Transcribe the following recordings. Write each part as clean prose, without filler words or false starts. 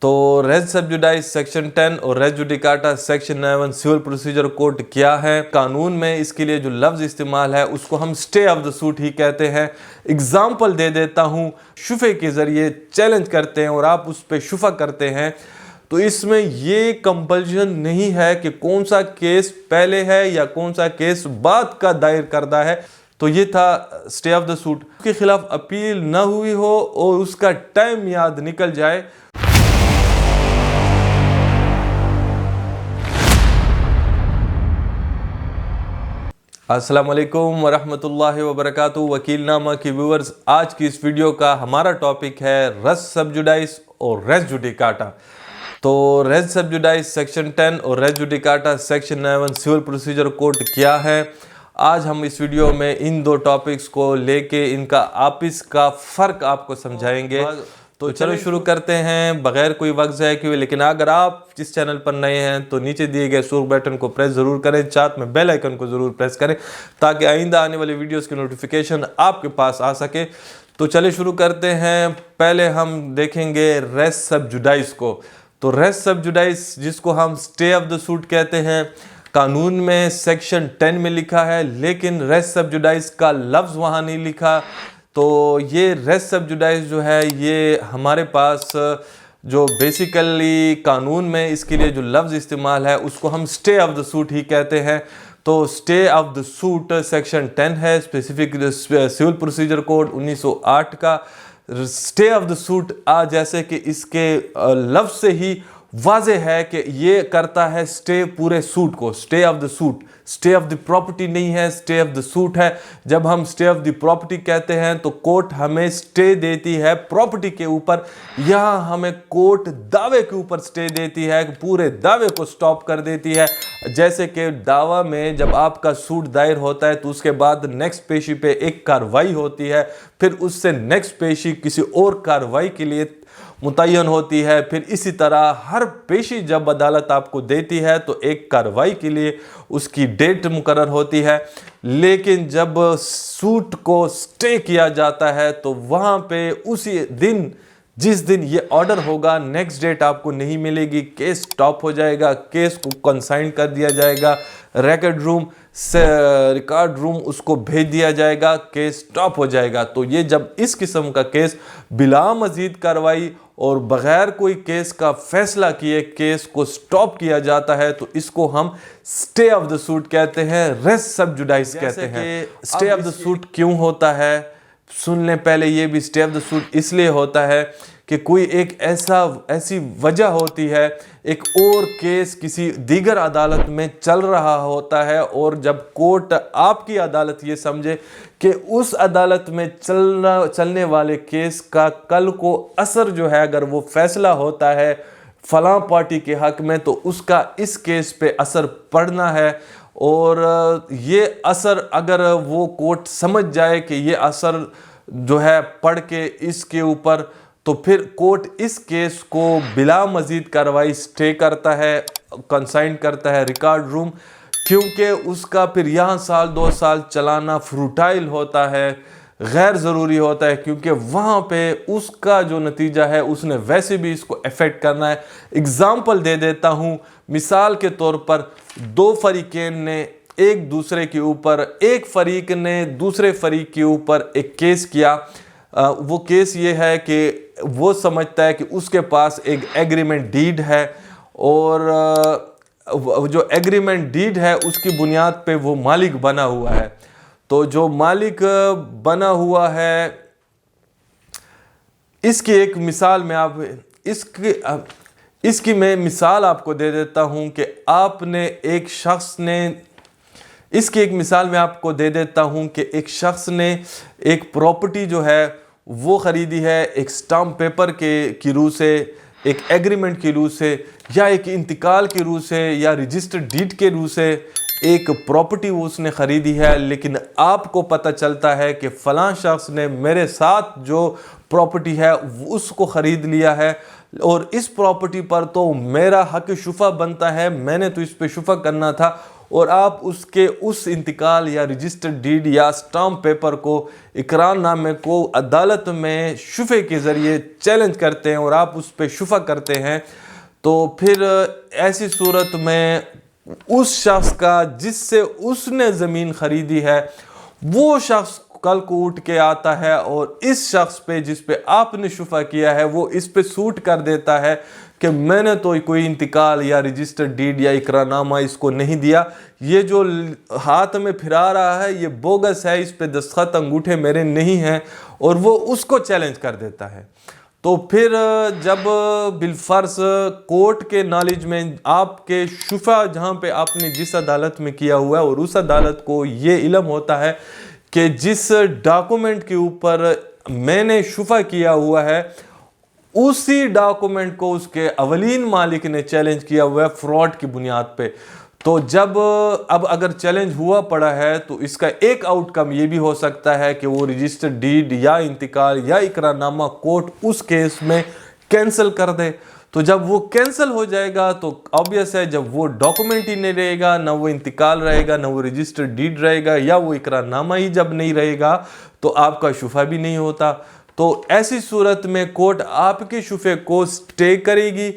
तो रेज सब जुडाइस सेक्शन 10 और res judicata section 11 civil procedure code क्या है। कानून में इसके लिए जो लफ्ज़ इस्तेमाल है उसको हम स्टे ऑफ द सूट ही कहते हैं। एग्जाम्पल दे देता हूँ, शुफे के ज़रिए चैलेंज करते हैं और आप उस पर शुफा करते हैं, तो इसमें ये कंपल्शन नहीं है कि कौन सा केस पहले है या कौन सा केस बाद का दायर करदा है। तो ये था स्टे ऑफ द सूट के खिलाफ अपील ना हुई हो और उसका टाइम याद निकल जाए। अस्सलाम वालेकुम वरहमतुल्लाहि वबरकातुहू। वकीलनामा की व्यूअर्स, आज की इस वीडियो का हमारा टॉपिक है रेस सब जुडाइस और रेस जुडिकाटा। तो रेस सब जुडाइस सेक्शन 10 और res judicata section 11 civil procedure code क्या है। आज हम इस वीडियो में इन दो टॉपिक्स को लेके इनका आपस का फ़र्क आपको समझाएंगे। तो चलो शुरू करते हैं बगैर कोई वक्त ज़ाया किए। लेकिन अगर आप इस चैनल पर नए हैं तो नीचे दिए गए सुर्ख बटन को प्रेस ज़रूर करें, साथ में बेल आइकन को ज़रूर प्रेस करें ताकि आइंदा आने वाली वीडियोस की नोटिफिकेशन आपके पास आ सके। तो चलिए शुरू करते हैं। पहले हम देखेंगे रेस सब जुडाइस को। तो रेस सब जुडाइस जिसको हम स्टे ऑफ द सूट कहते हैं, कानून में सेक्शन 10 में लिखा है, लेकिन रेस सब जुडाइस का लफ्ज़ वहाँ नहीं लिखा। तो ये रेस सब जुडाइस जो है ये हमारे पास जो बेसिकली कानून में इसके लिए जो लफ्ज़ इस्तेमाल है उसको हम स्टे ऑफ द सूट ही कहते हैं। तो stay of the suit section 10 है, स्पेसिफिक सिविल प्रोसीजर कोड 1908 का। स्टे ऑफ द सूट जैसे कि इसके लफ्ज़ से ही वाज़े है कि ये करता है स्टे पूरे सूट को। Stay of the suit, stay of the property नहीं है, स्टे ऑफ द सूट है। जब हम स्टे ऑफ द प्रॉपर्टी कहते हैं तो कोर्ट हमें स्टे देती है प्रॉपर्टी के ऊपर, यहाँ हमें कोर्ट दावे के ऊपर स्टे देती है, पूरे दावे को स्टॉप कर देती है। जैसे कि दावा में जब आपका सूट दायर होता है तो उसके बाद नेक्स्ट पेशी पे एक कार्रवाई होती है, फिर उससे नेक्स्ट पेशी किसी और कार्रवाई के लिए मुतय्यन होती है। फिर इसी तरह हर पेशी जब अदालत आपको देती है तो एक कार्रवाई के लिए उसकी डेट मुकर्रर होती है। लेकिन जब सूट को स्टे किया जाता है तो वहाँ पे उसी दिन जिस दिन ये ऑर्डर होगा नेक्स्ट डेट आपको नहीं मिलेगी, केस स्टॉप हो जाएगा, केस को कंसाइन कर दिया जाएगा, रिकॉर्ड रूम से रिकॉर्ड रूम उसको भेज दिया जाएगा, केस स्टॉप हो जाएगा। तो ये जब इस किस्म का केस बिला मजीद कार्रवाई और बगैर कोई केस का फैसला किए केस को स्टॉप किया जाता है तो इसको हम स्टे ऑफ द सूट कहते हैं, रेस सब जुडाइस कहते हैं। स्टे ऑफ द सूट क्यों होता है सुन लें पहले। ये भी स्टे ऑफ द सूट इसलिए होता है कि कोई एक ऐसी वजह होती है, एक और केस किसी दीगर अदालत में चल रहा होता है और जब कोर्ट आपकी अदालत ये समझे कि उस अदालत में चलने वाले केस का कल को असर जो है अगर वो फैसला होता है फलां पार्टी के हक में तो उसका इस केस पे असर पड़ना है। और ये असर अगर वो कोर्ट समझ जाए कि ये असर जो है पढ़ के इसके ऊपर, तो फिर कोर्ट इस केस को बिला मजीद कार्रवाई स्टे करता है, कंसाइन करता है रिकॉर्ड रूम, क्योंकि उसका फिर यहाँ साल 2 साल चलाना फ्रूटाइल होता है, गैर ज़रूरी होता है, क्योंकि वहाँ पे उसका जो नतीजा है उसने वैसे भी इसको अफेक्ट करना है। एग्ज़ाम्पल दे देता हूँ, मिसाल के तौर पर दो फरीकेन ने एक दूसरे के ऊपर, एक फरीक ने दूसरे फरीक के ऊपर एक केस किया। वो केस ये है कि वो समझता है कि उसके पास एक एग्रीमेंट डीड है और जो एग्रीमेंट डीड है उसकी बुनियाद पे वो मालिक बना हुआ है। तो जो मालिक बना हुआ है इसकी एक मिसाल में आप इसकी मैं मिसाल आपको दे देता हूं कि आपने एक शख्स ने इसकी एक मिसाल मैं आपको दे देता हूं कि एक शख्स ने एक प्रॉपर्टी जो है वो ख़रीदी है एक स्टाम्प पेपर की रूह से, एक एग्रीमेंट की रूह से, या एक इंतकाल की रूह से, या रजिस्टर्ड डीड के रूह से एक प्रॉपर्टी वो उसने ख़रीदी है। लेकिन आपको पता चलता है कि फ़लाँ शख्स ने मेरे साथ जो प्रॉपर्टी है उसको ख़रीद लिया है और इस प्रॉपर्टी पर तो मेरा हक शुफा बनता है, मैंने तो इस पे शुफा करना था। और आप उसके उस इंतकाल या रजिस्टर्ड डीड या स्टाम्प पेपर को, इकरारनामे को अदालत में शुफे के ज़रिए चैलेंज करते हैं और आप उस पर शुफा करते हैं, तो फिर ऐसी सूरत में उस शख्स का जिससे उसने ज़मीन ख़रीदी है वो शख्स कल को उठ के आता है और इस शख्स पे जिस पे आपने शुफा किया है वो इस पे सूट कर देता है कि मैंने तो कोई इंतकाल या रजिस्टर्ड डीड या इकरारनामा इसको नहीं दिया, ये जो हाथ में फिरा रहा है ये बोगस है, इस पे दस्तखत अंगूठे मेरे नहीं हैं, और वो उसको चैलेंज कर देता है। तो फिर जब बिलफर्ज कोर्ट के नॉलेज में आपके शुफा जहाँ पे आपने जिस अदालत में किया हुआ है और उस अदालत को ये इल्म होता है कि जिस डॉक्यूमेंट के ऊपर मैंने शुफा किया हुआ है उसी डॉक्यूमेंट को उसके अवलीन मालिक ने चैलेंज किया हुआ है फ्रॉड की बुनियाद पे, तो जब अब अगर चैलेंज हुआ पड़ा है तो इसका एक आउटकम ये भी हो सकता है कि वो रजिस्टर्ड डीड या इंतकाल या इकरारनामा कोर्ट उस केस में कैंसिल कर दे। तो जब वो कैंसिल हो जाएगा तो ऑब्वियस है जब वो डॉक्यूमेंट ही नहीं रहेगा, ना वो इंतकाल रहेगा, ना वो रजिस्टर्ड डीड रहेगा, या वो इकरारनामा ही जब नहीं रहेगा तो आपका शुफा भी नहीं होता। तो ऐसी सूरत में कोर्ट आपके शुफे को स्टे करेगी,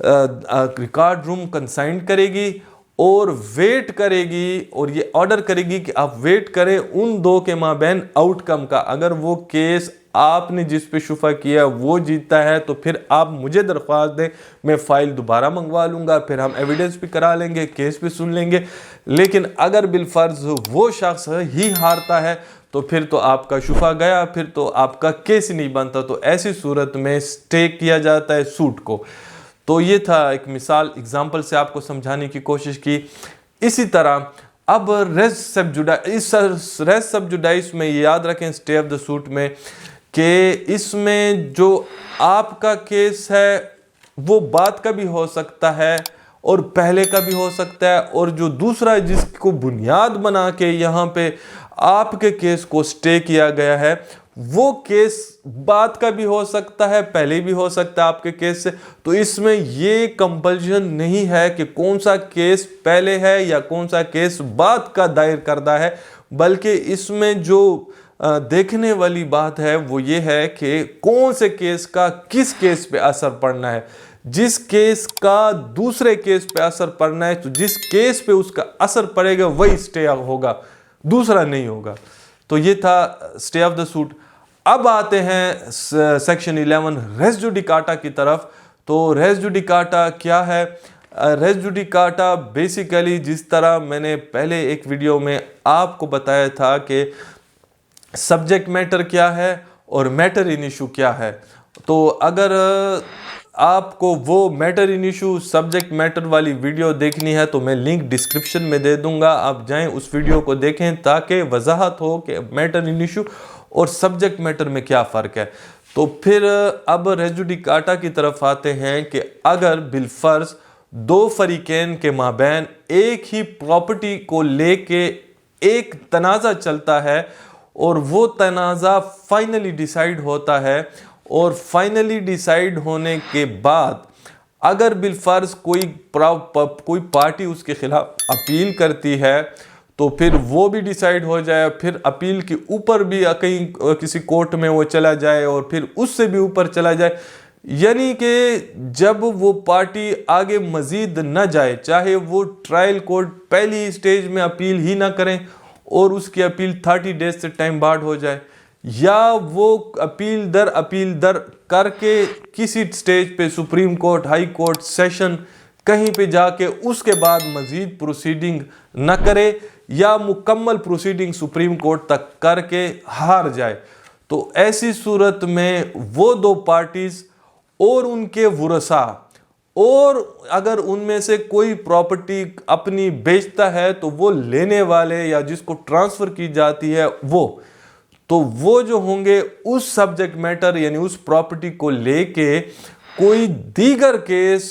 रिकॉर्ड रूम कंसाइन करेगी और वेट करेगी, और ये ऑर्डर करेगी कि आप वेट करें उन दो के माबैन आउटकम का। अगर वो केस आपने जिस पे शुफा किया वो जीतता है तो फिर आप मुझे दरख्वास्त दें, मैं फ़ाइल दोबारा मंगवा लूँगा, फिर हम एविडेंस भी करा लेंगे, केस भी सुन लेंगे। लेकिन अगर बिलफर्ज वो शख्स ही हारता है तो फिर तो आपका शुफा गया, फिर तो आपका केस ही नहीं बनता। तो ऐसी सूरत में स्टे किया जाता है सूट को। तो ये था एक मिसाल, एग्जाम्पल से आपको समझाने की कोशिश की। इसी तरह अब रेस सब जुडाइस में ये याद रखें, स्टे ऑफ द सूट में, कि इसमें जो आपका केस है वो बात का भी हो सकता है और पहले का भी हो सकता है, और जो दूसरा जिसको बुनियाद बना के यहाँ पे आपके केस को स्टे किया गया है वो केस बात का भी हो सकता है, पहले भी हो सकता है आपके केस से। तो इसमें ये कंपल्शन नहीं है कि कौन सा केस पहले है या कौन सा केस बात का दायर करदा है, बल्कि इसमें जो देखने वाली बात है वो ये है कि कौन से केस का किस केस पे असर पड़ना है। जिस केस का दूसरे केस पे असर पड़ना है तो जिस केस पे उसका असर पड़ेगा वही स्टे होगा, दूसरा नहीं होगा। तो ये था स्टे ऑफ द सूट। अब आते हैं सेक्शन 11 रेस जुडिकाटा की तरफ। तो रेस जुडिकाटा क्या है? रेस जुडिकाटा बेसिकली जिस तरह मैंने पहले एक वीडियो में आपको बताया था कि सब्जेक्ट मैटर क्या है और मैटर इन इशू क्या है, तो अगर आपको वो matter in issue subject matter वाली वीडियो देखनी है तो मैं लिंक डिस्क्रिप्शन में दे दूंगा, आप जाएं उस वीडियो को देखें ताकि वजाहत हो कि मैटर इन इशू और सब्जेक्ट मैटर में क्या फ़र्क है। तो फिर अब रेस जुडिकाटा की तरफ आते हैं कि अगर बिलफर्ज दो फरीकैन के माबैन एक ही प्रॉपर्टी को लेके एक तनाज़ा चलता है और वो तनाज़ा फाइनली डिसाइड होता है, और फाइनली डिसाइड होने के बाद अगर बिलफर्ज कोई पार्टी उसके खिलाफ अपील करती है तो फिर वो भी डिसाइड हो जाए, फिर अपील के ऊपर भी कहीं किसी कोर्ट में वो चला जाए और फिर उससे भी ऊपर चला जाए, यानी कि जब वो पार्टी आगे मजीद न जाए, चाहे वो ट्रायल कोर्ट पहली स्टेज में अपील ही ना करें और उसकी अपील 30 डेज से टाइम बार्ड हो जाए, या वो अपील दर करके किसी स्टेज पे supreme court, high court, session कहीं पे जाके उसके बाद मजीद प्रोसीडिंग न करे, या मुकम्मल प्रोसीडिंग सुप्रीम कोर्ट तक करके हार जाए, तो ऐसी सूरत में वो दो पार्टीज और उनके वुरसा, और अगर उनमें से कोई प्रॉपर्टी अपनी बेचता है तो वो लेने वाले या जिसको ट्रांसफ़र की जाती है वो जो होंगे उस सब्जेक्ट मैटर यानी उस प्रॉपर्टी को लेके कोई दीगर केस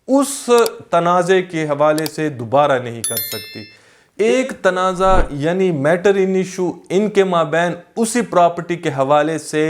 उस तनाज़े के हवाले से दोबारा नहीं कर सकती। एक तनाज़ा यानी मैटर इन इशू इनके माबैन उसी प्रॉपर्टी के हवाले से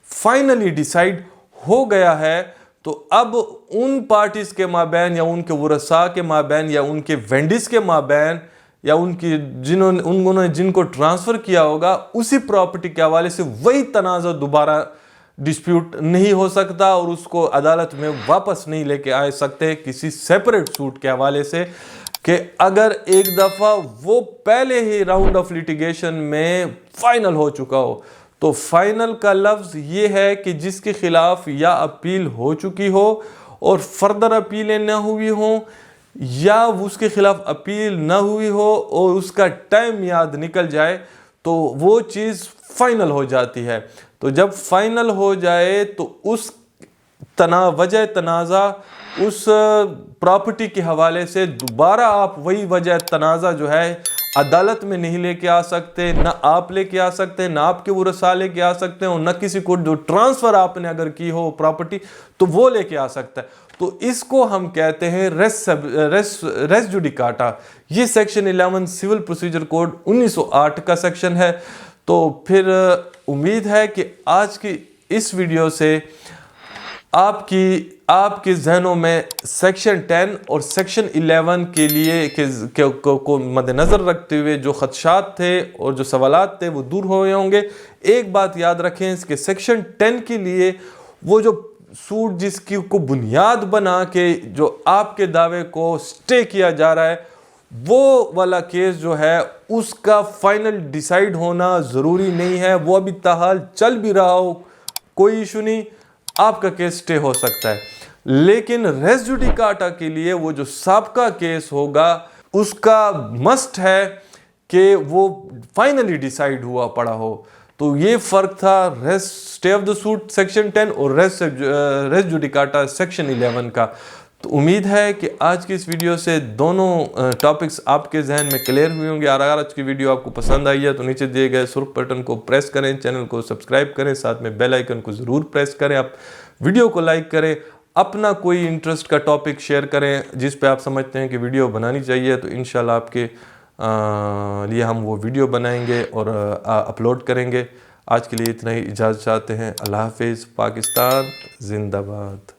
फाइनली डिसाइड हो गया है, तो अब उन पार्टीज के माबैन या उनके वरसा के माबैन या उनके वेंडिस के माबैन या उनकी उन्होंने जिनको ट्रांसफ़र किया होगा उसी प्रॉपर्टी के हवाले से वही तनाज़ा दोबारा डिस्प्यूट नहीं हो सकता और उसको अदालत में वापस नहीं लेके आ सकते किसी सेपरेट सूट के हवाले से, कि अगर एक दफ़ा वो पहले ही राउंड ऑफ लिटिगेशन में फाइनल हो चुका हो। तो फाइनल का लफ्ज़ ये है कि जिसके खिलाफ या अपील हो चुकी हो और फर्दर अपीलें ना हुई हों, या उसके खिलाफ अपील ना हुई हो और उसका टाइम याद निकल जाए, तो वो चीज़ फाइनल हो जाती है। तो जब फाइनल हो जाए तो उस वजह तनाज़ा उस प्रॉपर्टी के हवाले से दोबारा आप वही वजह तनाज़ा जो है अदालत में नहीं लेके आ सकते, ना आप लेके आ सकते, ना आपके वरसा लेके आ सकते हो, ना किसी को जो ट्रांसफ़र आपने अगर की हो प्रॉपर्टी तो वो लेके आ सकता है। तो इसको हम कहते हैं रेस जुडिकाटा। ये सेक्शन 11 सिविल प्रोसीजर कोड 1908 का सेक्शन है। तो फिर उम्मीद है कि आज की इस वीडियो से आपके जहनों में सेक्शन 10 और सेक्शन 11 के लिए को मद्देनज़र रखते हुए जो खदशात थे और जो सवालात थे वो दूर हुए होंगे। एक बात याद रखें, इसके सेक्शन 10 के लिए वो जो सूट जिसकी को बुनियाद बना के जो आपके दावे को स्टे किया जा रहा है, वो वाला केस जो है उसका फाइनल डिसाइड होना ज़रूरी नहीं है। वो अभी ताहाल चल भी रहा हो, कोई इशू नहीं, आपका केस स्टे हो सकता है। लेकिन रेस जुडिकाटा के लिए वो जो साबका केस होगा उसका मस्ट है कि वो फाइनली डिसाइड हुआ पड़ा हो। तो ये फ़र्क था res stay of the suit section 10 और रेस जुडिकाटा सेक्शन 11 का। तो उम्मीद है कि आज की इस वीडियो से दोनों टॉपिक्स आपके जहन में क्लियर हुए होंगे। अगर आज की वीडियो आपको पसंद आई है तो नीचे दिए गए सुर्ख बटन को प्रेस करें, चैनल को सब्सक्राइब करें, साथ में बेल आइकन को ज़रूर प्रेस करें, आप वीडियो को लाइक करें, अपना कोई इंटरेस्ट का टॉपिक शेयर करें जिस पे आप समझते हैं कि वीडियो बनानी चाहिए, तो इंशाल्लाह आपके लिए हम वो वीडियो बनाएंगे और अपलोड करेंगे। आज के लिए इतना ही, इजाज़त चाहते हैं। अल्लाह हाफिज़। पाकिस्तान जिंदाबाद।